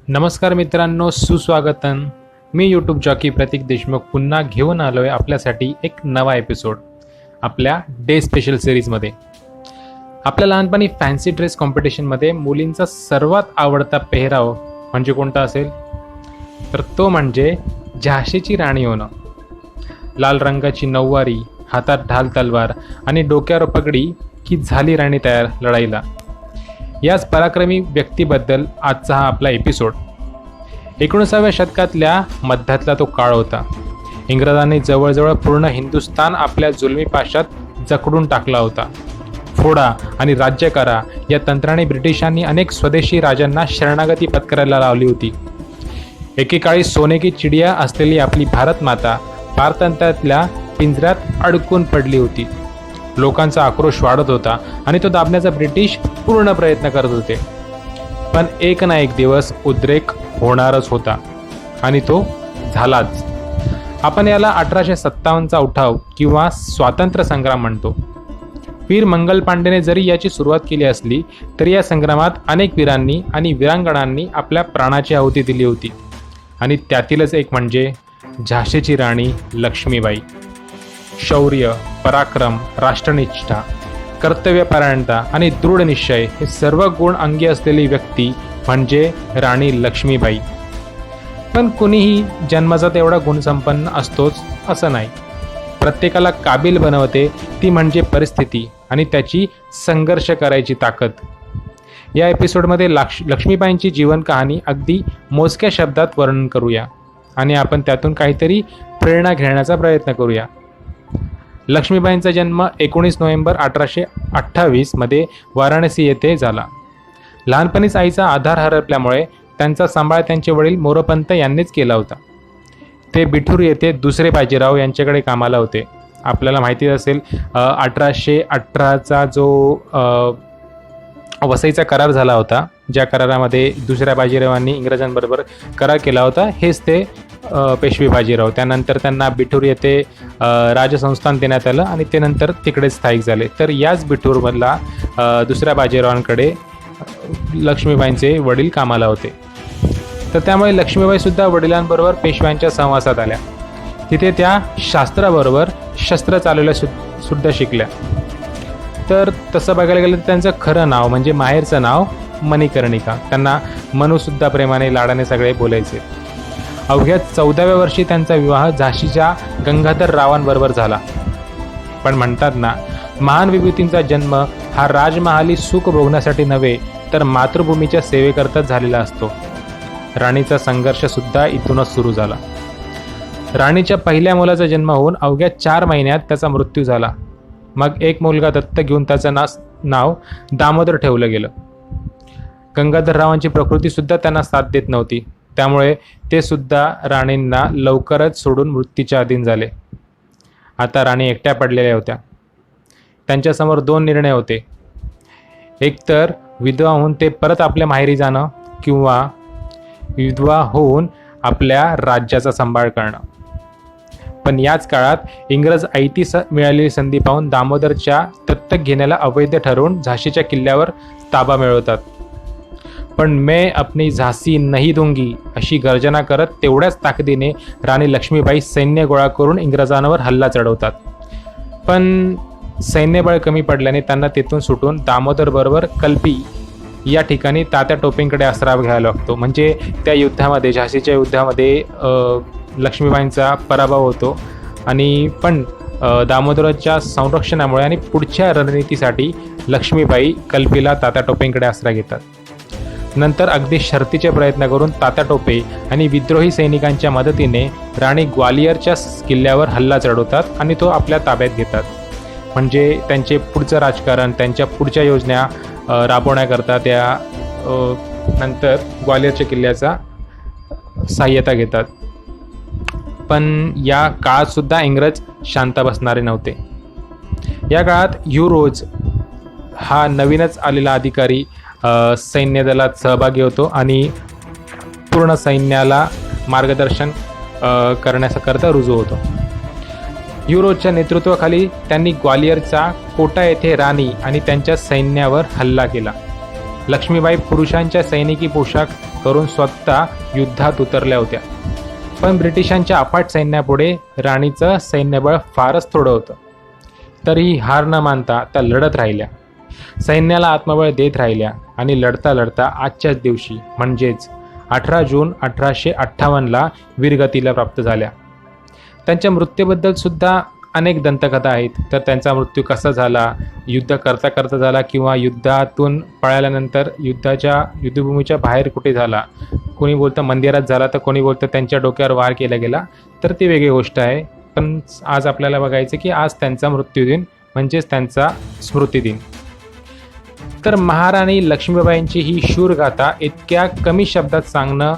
नमस्कार मित्रांनो, सुस्वागतन. मी YouTube jockey प्रतीक देशमुख पुन्हा घेऊन आलो आहे आपल्यासाठी एक नवा एपिसोड आपल्या डे स्पेशल सिरीजमध्ये. आपल्या लहानपणी फॅन्सी ड्रेस कॉम्पिटिशनमध्ये मुलींचा सर्वात आवडता पेहराव म्हणजे कोणता असेल? तर तो म्हणजे झाशीची राणी होणं. लाल रंगाची नऊवारी, हातात ढाल तलवार आणि डोक्यावर पगडी की झाली राणी तयार लढाईला. याच पराक्रमी व्यक्तीबद्दल आजचा हा आपला एपिसोड. 19व्या शतकातल्या मध्यातला तो काळ होता. इंग्रजांनी जवळजवळ पूर्ण हिंदुस्थान आपल्या जुलमी पाशात जखडून टाकला होता. फोडा आणि राज्य करा या तंत्राने ब्रिटिशांनी अनेक स्वदेशी राजांना शरणागती पत्करायला लावली होती. एकेकाळी सोने की चिडिया असलेली आपली भारत माता पारतंत्र्यातल्या पिंजऱ्यात अडकून पडली होती. लोकांचा आक्रोश वाढत होता आणि तो दाबण्याचा ब्रिटिश पूर्ण प्रयत्न करत होते. पण एक ना एक दिवस उद्रेक होणारच होता आणि तो झालाच. आपण याला 1857चा उठाव किंवा स्वातंत्र्य संग्राम म्हणतो. वीर मंगल पांडेने जरी याची सुरुवात केली असली तरी या संग्रामात अनेक वीरांनी आणि वीरांगणांनी आपल्या प्राणाची आहुती दिली होती. आणि त्यातीलच एक म्हणजे झाशीची राणी लक्ष्मीबाई. शौर्य, पराक्रम, राष्ट्रनिष्ठा, कर्तव्यपरायणता आणि दृढ निश्चय हे सर्व गुण अंगी असलेली व्यक्ती म्हणजे राणी लक्ष्मीबाई. पण कुणीही जन्माचा तेवढा गुणसंपन्न असतोच असं नाही. प्रत्येकाला काबिल बनवते ती म्हणजे परिस्थिती आणि त्याची संघर्ष करायची ताकद. या एपिसोडमध्ये लक्ष्मीबाईंची जीवन कहाणी अगदी मोजक्या शब्दात वर्णन करूया आणि आपण त्यातून काहीतरी प्रेरणा घेण्याचा प्रयत्न करूया. लक्ष्मीबाईंचा जन्म 19 नोव्हेंबर 1828 मध्ये वाराणसी येथे झाला. लहानपणीच आईचा आधार हरपल्यामुळे त्यांचा सांभाळ त्यांचे वडील मोरोपंत यांनीच केला होता. ते बिठूर येथे दुसरे बाजीराव यांच्याकडे कामाला होते. आपल्याला माहिती असेल 1818चा जो वसईचा करार झाला होता, ज्या करारामध्ये दुसऱ्या बाजीरावांनी इंग्रजांबरोबर करार केला होता, हेच ते पेशवे बाजीराव. त्यानंतर त्यांना बिठूर येथे राजसंस्थान देण्यात आलं आणि ते नंतर तिकडेच स्थायिक झाले. तर याच बिठूरमधला दुसऱ्या बाजीरावांकडे लक्ष्मीबाईंचे वडील कामाला होते. तर त्यामुळे लक्ष्मीबाईसुद्धा वडिलांबरोबर पेशव्यांच्या सहवासात आल्या. तिथे त्या शास्त्राबरोबर शस्त्र चालवल्या सुद्धा शिकल्या. तर तसं बघायला गेलं तर त्यांचं खरं नाव म्हणजे माहेरचं नाव मणिकर्णिका. त्यांना मनूसुद्धा प्रेमाने लाडाने सगळे बोलायचे. अवघ्या 14व्या वर्षी त्यांचा विवाह झाशीच्या गंगाधर रावांबरोबर झाला. पण म्हणतात ना, महान विभूतींचा जन्म हा राजमहाली सुख भोगण्यासाठी नव्हे तर मातृभूमीच्या सेवेकरताच झालेला असतो. राणीचा संघर्ष सुद्धा इथूनच सुरू झाला. राणीच्या पहिल्या मुलाचा जन्म होऊन अवघ्या 4 महिन्यात त्याचा मृत्यू झाला. मग एक मुलगा दत्तक घेऊन त्याचं नाव दामोदर ठेवलं गेलं. गंगाधररावांची प्रकृती सुद्धा त्यांना साथ देत नव्हती. त्यामुळे ते सुद्धा राणींना लवकरच सोडून मृत्यूच्या अधीन झाले. आता राणी एकट्या पडलेल्या होत्या. त्यांच्यासमोर 2 निर्णय होते. एक तर विधवा होऊन ते परत आपल्या माहेरी जाणं किंवा विधवा होऊन आपल्या राज्याचा सांभाळ करणं. पण याच काळात इंग्रज ऐती मिळालेली संधी पाहून दामोदरच्या दत्तक घेण्याला अवैध ठरवून झाशीच्या किल्ल्यावर ताबा मिळवतात. पण मैं अपनी झाशी नहीं दूंगी अशी गर्जना करत तेवढ्याच ताकदीने राणी लक्ष्मीबाई सैन्य गोळा करून इंग्रजांवर हल्ला चढवतात. पण सैन्यबळ कमी पडल्याने त्यांना तेथून सुटून दामोदरबरोबर कल्पी या ठिकाणी तात्या टोपेंकडे आश्रय घ्यायला लागतो. म्हणजे त्या युद्धामध्ये, झाशीच्या युद्धामध्ये लक्ष्मीबाईंचा पराभव होतो आणि पण दामोदराच्या संरक्षणामुळे आणि पुढच्या रणनीतीसाठी लक्ष्मीबाई कल्पीला तात्या टोपेंकडे आश्रय घेतात. नंतर अगदी शर्तीचे प्रयत्न करून तात्या टोपे आणि विद्रोही सैनिकांच्या मदतीने राणी ग्वालियरच्या किल्ल्यावर हल्ला चढवतात आणि तो आपल्या ताब्यात घेतात. म्हणजे त्यांचे पुढचं राजकारण, त्यांच्या पुढच्या योजना राबवण्याकरता त्या नंतर ग्वालियरच्या किल्ल्याचा सहाय्यता घेतात. पण या काळातसुद्धा इंग्रज शांत बसणारे नव्हते. या काळात ह्यू रोज हा नवीनच आलेला अधिकारी सैन्य दलात सहभागी होतो आणि पूर्ण सैन्याला मार्गदर्शन करण्याकरता रुजू होतो. ह्यू रोजच्या नेतृत्वाखाली त्यांनी ग्वालियरचा कोटा येथे राणी आणि त्यांच्या सैन्यावर हल्ला केला. लक्ष्मीबाई पुरुषांच्या सैनिकी पोशाख करून स्वतः युद्धात उतरल्या होत्या, पण ब्रिटिशांच्या अफाट सैन्यापुढे राणीचं सैन्यबळ फारच थोडं होतं. तरीही हार न मानता त्या लढत राहिल्या, सैन्याला आत्मबळ देत राहिल्या आणि लढता लढता आजच्याच दिवशी म्हणजेच 18 जून 1858ला वीरगतीला प्राप्त झाल्या. त्यांच्या मृत्यूबद्दल सुद्धा अनेक दंतकथा आहेत. तर त्यांचा मृत्यू कसा झाला, युद्ध करता करता झाला किंवा युद्धातून पळाल्यानंतर युद्धभूमीच्या बाहेर कुठे झाला, कोणी बोलतं मंदिरात झाला, तर कोणी बोलतं त्यांच्या डोक्यावर वार केला गेला, तर ती वेगळी गोष्ट आहे. पण आज आपल्याला बघायचं की आज त्यांचा मृत्यूदिन म्हणजेच त्यांचा स्मृतिदिन. तर महाराणी लक्ष्मीबाईंची ही शूरगाथा इतक्या कमी शब्दात सांगणं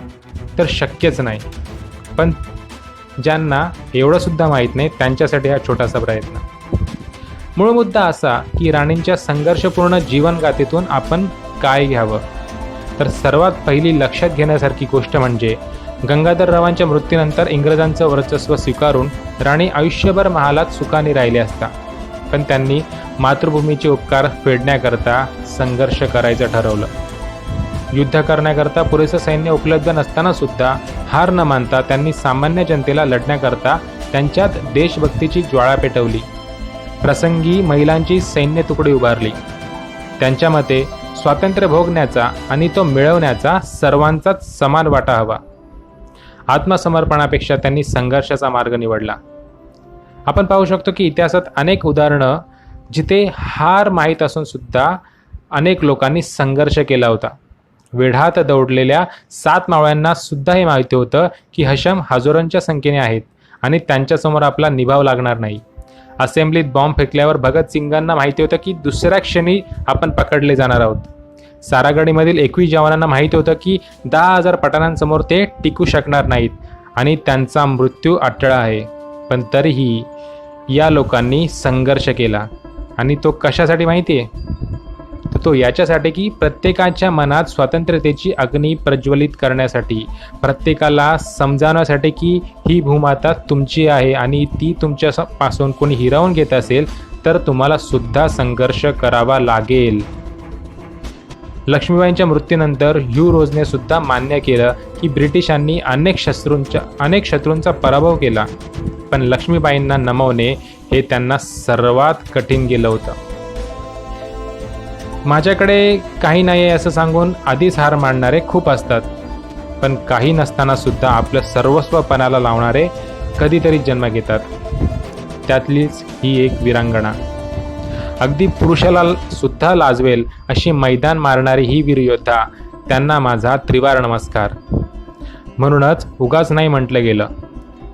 तर शक्यच नाही, पण ज्यांना एवढंसुद्धा माहीत नाही त्यांच्यासाठी हा छोटासा प्रयत्न. मूळ मुद्दा असा की राणींच्या संघर्षपूर्ण जीवनगाथेतून आपण काय घ्यावं. तर सर्वात पहिली लक्षात घेण्यासारखी गोष्ट म्हणजे गंगाधररावांच्या मृत्यूनंतर इंग्रजांचं वर्चस्व स्वीकारून राणी आयुष्यभर महालात सुखाने राहिले असता, पण त्यांनी मातृभूमीचे उपकार फेडण्याकरता संघर्ष करायचं ठरवलं. युद्ध करण्याकरता पुरेसं सैन्य उपलब्ध नसताना सुद्धा हार न मानता त्यांनी सामान्य जनतेला लढण्याकरता त्यांच्यात देशभक्तीची ज्वाळा पेटवली. प्रसंगी महिलांची सैन्य तुकडी उभारली. त्यांच्या मते स्वातंत्र्य भोगण्याचा आणि तो मिळवण्याचा सर्वांचाच समान वाटा हवा. आत्मसमर्पणापेक्षा त्यांनी संघर्षाचा मार्ग निवडला. आपण पाहू शकतो की इतिहासात अनेक उदाहरणं जिथे हार माहीत असून सुद्धा अनेक लोकांनी संघर्ष केला होता. वेढात दौडलेल्या 7 मावळ्यांना सुद्धा हे माहिती होतं की हशम हजारोंच्या संख्येने आहेत आणि त्यांच्यासमोर आपला निभाव लागणार नाही. असेंब्लीत बॉम्ब फेकल्यावर भगतसिंगांना माहिती होतं की दुसऱ्या क्षणी आपण पकडले जाणार आहोत. सारागडीमधील 21 जवानांना माहिती होतं की 10,000 पठाणांसमोर ते टिकू शकणार नाहीत आणि त्यांचा मृत्यू अटळ आहे. पण तरीही या लोकांनी संघर्ष केला आणि तो कशासाठी माहिती आहे? तर तो याच्यासाठी की प्रत्येकाच्या मनात स्वातंत्र्यतेची अग्नी प्रज्वलित करण्यासाठी, प्रत्येकाला समजावण्यासाठी की ही भूमाता तुमची आहे आणि ती तुमच्यापासून कोणी हिरावून घेत असेल तर तुम्हाला सुद्धा संघर्ष करावा लागेल. लक्ष्मीबाईंच्या मृत्यूनंतर ह्यू रोजने सुद्धा मान्य केलं की ब्रिटिशांनी अनेक शत्रूंचा पराभव केला, पण लक्ष्मीबाईंना नमवणे हे त्यांना सर्वात कठीण गेलं होतं. माझ्याकडे काही नाही आहे असं सांगून आधीच हार मानणारे खूप असतात, पण काही नसताना सुद्धा आपलं सर्वस्व पणाला लावणारे कधीतरी जन्म घेतात. त्यातलीच ही एक वीरांगणा. अगदी पुरुषाला सुद्धा लाजवेल अशी मैदान मारणारी ही वीरयोद्धा, त्यांना माझा त्रिवार नमस्कार. म्हणूनच उगाच नाही म्हटलं गेलं,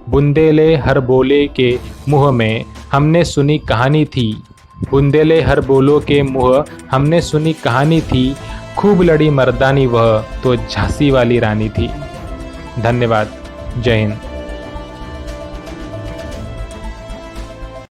बुंदेले हर बोले के मुँह में हमने सुनी कहानी थी, बुंदेले हर बोलो के मुँह हमने सुनी कहानी थी, खूब लड़ी मर्दानी वह तो झांसी वाली रानी थी. धन्यवाद. जय हिंद.